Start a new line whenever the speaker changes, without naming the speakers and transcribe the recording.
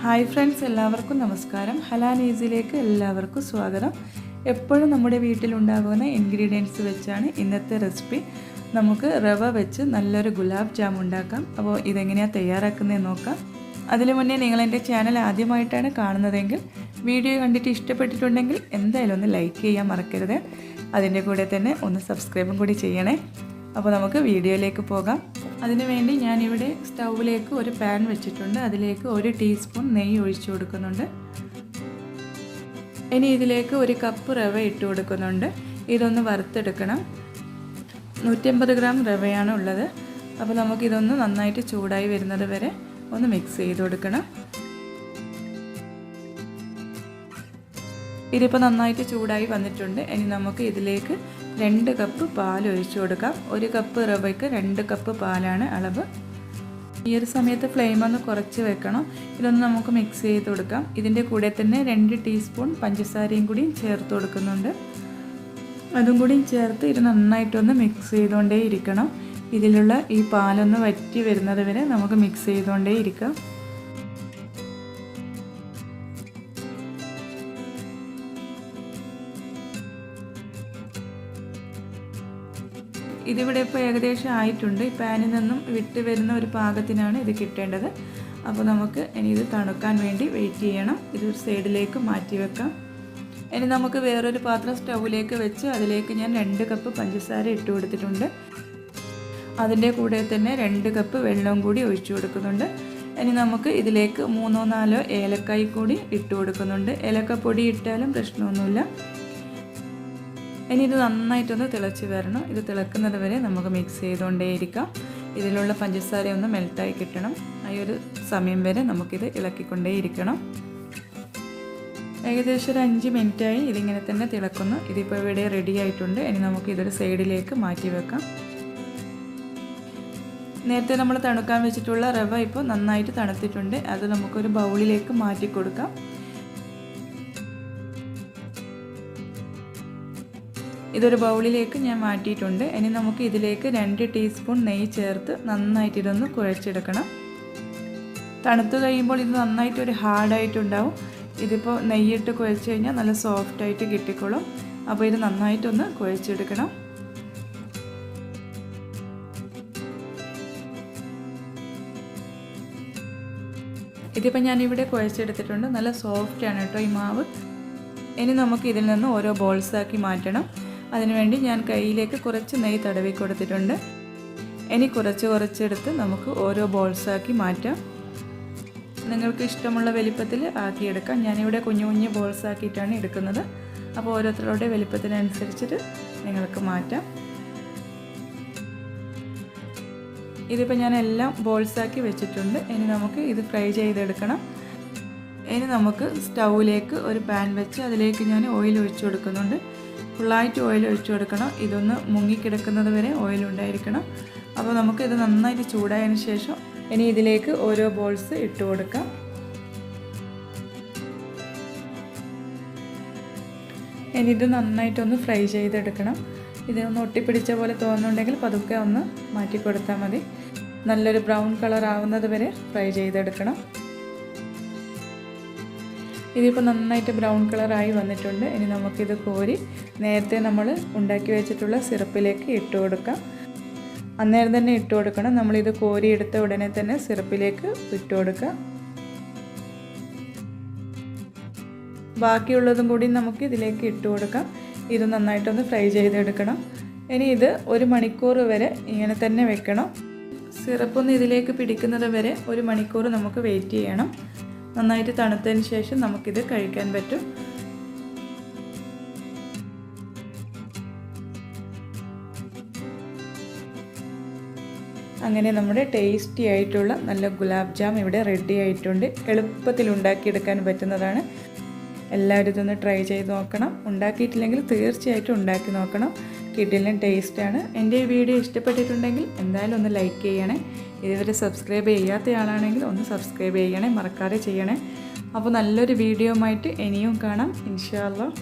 Hi friends, എല്ലാവർക്കും നമസ്കാരം. ഹലാ നീസിലേക്ക് എല്ലാവർക്കും സ്വാഗതം. എപ്പോഴും നമ്മുടെ വീട്ടിലുണ്ടാകുന്ന ഇൻഗ്രീഡിയൻസ് വെച്ചാണ് ഇന്നത്തെ റെസിപ്പി. നമുക്ക് റവ വെച്ച് നല്ലൊരു ഗുലാബ് ജാം ഉണ്ടാക്കാം. അപ്പോൾ ഇതെങ്ങനെയാണ് തയ്യാറാക്കുന്നതെന്ന് നോക്കാം. അതിനു മുന്നേ നിങ്ങൾ എൻ്റെ ചാനൽ ആദ്യമായിട്ടാണ് കാണുന്നതെങ്കിൽ വീഡിയോ കണ്ടിട്ട് ഇഷ്ടപ്പെട്ടിട്ടുണ്ടെങ്കിൽ എന്തായാലും ഒന്ന് ലൈക്ക് ചെയ്യാൻ മറക്കരുത്. അതിൻ്റെ കൂടെ തന്നെ ഒന്ന് സബ്സ്ക്രൈബും കൂടി ചെയ്യണേ. അപ്പോൾ നമുക്ക് വീഡിയോയിലേക്ക് പോകാം. അതിനുവേണ്ടി ഞാനിവിടെ സ്റ്റൗവിലേക്ക് ഒരു പാൻ വെച്ചിട്ടുണ്ട്. അതിലേക്ക് 1 ടീസ്പൂൺ നെയ്യ് ഒഴിച്ചു കൊടുക്കുന്നുണ്ട്. ഇനി ഇതിലേക്ക് 1 കപ്പ് റവ ഇട്ട് കൊടുക്കുന്നുണ്ട്. ഇതൊന്ന് വറുത്തെടുക്കണം. 150 ഗ്രാം റവയാണ് ഉള്ളത്. അപ്പോൾ നമുക്കിതൊന്ന് നന്നായിട്ട് ചൂടായി വരുന്നത് വരെ ഒന്ന് മിക്സ് ചെയ്ത് കൊടുക്കണം. ഇതിപ്പോൾ നന്നായിട്ട് ചൂടായി വന്നിട്ടുണ്ട്. ഇനി നമുക്ക് ഇതിലേക്ക് 2 കപ്പ് പാൽ ഒഴിച്ചു കൊടുക്കാം. 1 കപ്പ് റവയ്ക്ക് 2 കപ്പ് പാലാണ് അളവ്. ഈ ഒരു സമയത്ത് ഫ്ലെയിം ഒന്ന് കുറച്ച് വെക്കണം. ഇതൊന്ന് നമുക്ക് മിക്സ് ചെയ്ത് കൊടുക്കാം. ഇതിൻ്റെ കൂടെ തന്നെ 2 ടീസ്പൂൺ പഞ്ചസാരയും കൂടി ചേർത്ത് കൊടുക്കുന്നുണ്ട്. അതും കൂടി ചേർത്ത് ഇത് നന്നായിട്ടൊന്ന് മിക്സ് ചെയ്തുകൊണ്ടേ ഇരിക്കണം. ഇതിലുള്ള ഈ പാലൊന്ന് വറ്റി വരുന്നത് വരെ നമുക്ക് മിക്സ് ചെയ്തുകൊണ്ടേ ഇരിക്കാം. ഇതിവിടെ ഇപ്പോൾ ഏകദേശം ആയിട്ടുണ്ട്. ഈ പാനിൽ നിന്നും വിട്ട് വരുന്ന ഒരു പാകത്തിനാണ് ഇത് കിട്ടേണ്ടത്. അപ്പോൾ നമുക്ക് ഇനി ഇത് തണുക്കാൻ വേണ്ടി വെയിറ്റ് ചെയ്യണം. ഇതൊരു സൈഡിലേക്ക് മാറ്റി വെക്കാം. ഇനി നമുക്ക് വേറൊരു പാത്രം സ്റ്റൗവിലേക്ക് വെച്ച് അതിലേക്ക് ഞാൻ 2 കപ്പ് പഞ്ചസാര ഇട്ട് കൊടുത്തിട്ടുണ്ട്. അതിൻ്റെ കൂടെ തന്നെ 2 കപ്പ് വെള്ളവും കൂടി ഒഴിച്ചു കൊടുക്കുന്നുണ്ട്. ഇനി നമുക്ക് ഇതിലേക്ക് 3-4 ഏലക്കായ് കൂടി ഇട്ട് കൊടുക്കുന്നുണ്ട്. ഏലക്കപ്പൊടി ഇട്ടാലും പ്രശ്നമൊന്നുമില്ല. ഇനി ഇത് നന്നായിട്ടൊന്ന് തിളച്ച് വരണം. ഇത് തിളക്കുന്നത് വരെ നമുക്ക് മിക്സ് ചെയ്തുകൊണ്ടേയിരിക്കാം. ഇതിലുള്ള പഞ്ചസാര ഒന്ന് മെൽറ്റായി കിട്ടണം. ആ ഒരു സമയം വരെ നമുക്കിത് ഇളക്കിക്കൊണ്ടേയിരിക്കണം. ഏകദേശം ഒരു 5 മിനിറ്റായി ഇതിങ്ങനെ തന്നെ തിളക്കുന്നു. ഇതിപ്പോൾ ഇവിടെ റെഡി ആയിട്ടുണ്ട്. ഇനി നമുക്ക് ഇതൊരു സൈഡിലേക്ക് മാറ്റി വെക്കാം. നേരത്തെ നമ്മൾ തണുക്കാൻ വെച്ചിട്ടുള്ള റവ ഇപ്പോൾ നന്നായിട്ട് തണുത്തിട്ടുണ്ട്. അത് നമുക്കൊരു ബൗളിലേക്ക് മാറ്റി കൊടുക്കാം. ഇതൊരു ബൗളിലേക്ക് ഞാൻ മാറ്റിയിട്ടുണ്ട്. ഇനി നമുക്ക് ഇതിലേക്ക് 2 ടീസ്പൂൺ നെയ്യ് ചേർത്ത് നന്നായിട്ട് ഇതൊന്ന് കുഴച്ചെടുക്കണം. തണുത്ത് കഴിയുമ്പോൾ ഇത് നന്നായിട്ട് ഒരു ഹാർഡായിട്ടുണ്ടാവും. ഇതിപ്പോൾ നെയ്യിട്ട് കുഴച്ച് കഴിഞ്ഞാൽ നല്ല സോഫ്റ്റായിട്ട് കിട്ടിക്കോളും. അപ്പോൾ ഇത് നന്നായിട്ടൊന്ന് കുഴച്ചെടുക്കണം. ഇതിപ്പോൾ ഞാനിവിടെ കുഴച്ചെടുത്തിട്ടുണ്ട്. നല്ല സോഫ്റ്റാണ് കേട്ടോ ഈ മാവ്. ഇനി നമുക്ക് ഇതിൽ നിന്ന് ഓരോ ബോൾസാക്കി മാറ്റണം. അതിനുവേണ്ടി ഞാൻ കയ്യിലേക്ക് കുറച്ച് നെയ്യ് തടവി കൊടുത്തിട്ടുണ്ട്. ഇനി കുറച്ചെടുത്ത് നമുക്ക് ഓരോ ബോൾസാക്കി മാറ്റാം. നിങ്ങൾക്ക് ഇഷ്ടമുള്ള വലിപ്പത്തിൽ ആക്കിയെടുക്കാം. ഞാനിവിടെ കുഞ്ഞു കുഞ്ഞു ബോൾസാക്കിയിട്ടാണ് എടുക്കുന്നത്. അപ്പോൾ ഓരോരുത്തരുടെ വലിപ്പത്തിനനുസരിച്ചിട്ട് നിങ്ങൾക്ക് മാറ്റാം. ഇതിപ്പോൾ ഞാൻ എല്ലാം ബോൾസാക്കി വെച്ചിട്ടുണ്ട്. ഇനി നമുക്ക് ഇത് ഫ്രൈ ചെയ്തെടുക്കണം. ഇനി നമുക്ക് സ്റ്റൗവിലേക്ക് ഒരു പാൻ വെച്ച് അതിലേക്ക് ഞാൻ ഓയിൽ ഒഴിച്ചു കൊടുക്കുന്നുണ്ട്. ഫുള്ളായിട്ട് ഓയിൽ ഒഴിച്ചു കൊടുക്കണം. ഇതൊന്ന് മുങ്ങിക്കിടക്കുന്നത് വരെ ഓയിൽ ഉണ്ടായിരിക്കണം. അപ്പോൾ നമുക്ക് ഇത് നന്നായിട്ട് ചൂടായതിന് ശേഷം ഇനി ഇതിലേക്ക് ഓരോ ബോൾസ് ഇട്ട് കൊടുക്കാം. ഇനി ഇത് നന്നായിട്ടൊന്ന് ഫ്രൈ ചെയ്തെടുക്കണം. ഇതൊന്ന് ഒട്ടിപ്പിടിച്ച പോലെ തോന്നുന്നുണ്ടെങ്കിൽ പതുക്കെ ഒന്ന് മാറ്റി കൊടുത്താൽ മതി. നല്ലൊരു ബ്രൗൺ കളർ ആവുന്നത് വരെ ഫ്രൈ ചെയ്തെടുക്കണം. ഇതിപ്പോൾ നന്നായിട്ട് ബ്രൗൺ കളറായി വന്നിട്ടുണ്ട്. ഇനി നമുക്കിത് കോരി നേരത്തെ നമ്മൾ ഉണ്ടാക്കി വെച്ചിട്ടുള്ള സിറപ്പിലേക്ക് ഇട്ട് കൊടുക്കാം. അന്നേരം തന്നെ ഇട്ട് കൊടുക്കണം. നമ്മളിത് കോരി എടുത്ത ഉടനെ തന്നെ സിറപ്പിലേക്ക് ഇട്ട് കൊടുക്കാം. ബാക്കിയുള്ളതും കൂടി നമുക്ക് ഇതിലേക്ക് ഇട്ട് കൊടുക്കാം. ഇത് നന്നായിട്ടൊന്ന് ഫ്രൈ ചെയ്തെടുക്കണം. ഇനി ഇത് 1 മണിക്കൂർ വരെ ഇങ്ങനെ തന്നെ വെക്കണം. സിറപ്പൊന്ന് ഇതിലേക്ക് പിടിക്കുന്നത് വരെ 1 മണിക്കൂർ നമുക്ക് വെയിറ്റ് ചെയ്യണം. നന്നായിട്ട് തണുത്തതിന് ശേഷം നമുക്കിത് കഴിക്കാൻ പറ്റും. അങ്ങനെ നമ്മുടെ ടേസ്റ്റി ആയിട്ടുള്ള നല്ല ഗുലാബ് ജാം ഇവിടെ റെഡി ആയിട്ടുണ്ട്. എളുപ്പത്തിൽ ഉണ്ടാക്കിയെടുക്കാൻ പറ്റുന്നതാണ്. എല്ലാവരും ഇതൊന്ന് ട്രൈ ചെയ്ത് നോക്കണം. ഉണ്ടാക്കിയിട്ടില്ലെങ്കിൽ തീർച്ചയായിട്ടും ഉണ്ടാക്കി നോക്കണം. കിടിലൻ ടേസ്റ്റാണ്. എൻ്റെ ഈ വീഡിയോ ഇഷ്ടപ്പെട്ടിട്ടുണ്ടെങ്കിൽ എന്തായാലും ഒന്ന് ലൈക്ക് ചെയ്യണേ. ഇതുവരെ സബ്സ്ക്രൈബ് ചെയ്യാത്ത ആളാണെങ്കിൽ ഒന്ന് സബ്സ്ക്രൈബ് ചെയ്യണേ, മറക്കാതെ ചെയ്യണേ. അപ്പോൾ നല്ലൊരു വീഡിയോ ആയിട്ട് ഇനിയും കാണാം ഇൻഷാ അല്ലാഹ്.